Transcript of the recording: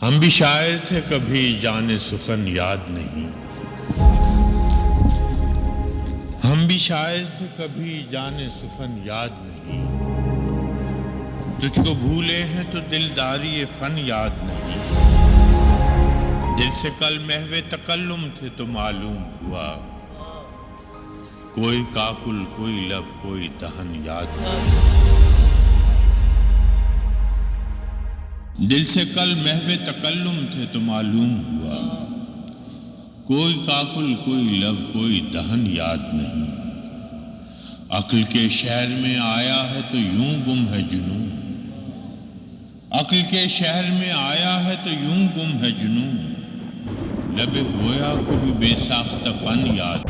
हम भी शायर थे कभी जाने सुखन याद नहीं। हम भी शायर थे कभी जाने सुखन याद नहीं। तुझको भूले हैं तो दिलदारी ये फन याद नहीं। दिल से कल महवे तकल्लुम थे तो मालूम हुआ, कोई काकुल कोई लब कोई दहन याद नहीं। दिल से कल महवे तकल्लुम थे तो मालूम हुआ, कोई काकुल कोई लब कोई दहन याद नहीं। अक्ल के शहर में आया है तो यूं गुम है जुनून। अक्ल के शहर में आया है तो यूं गुम है जुनून। लबे गोया को भी बेसाख्तापन याद।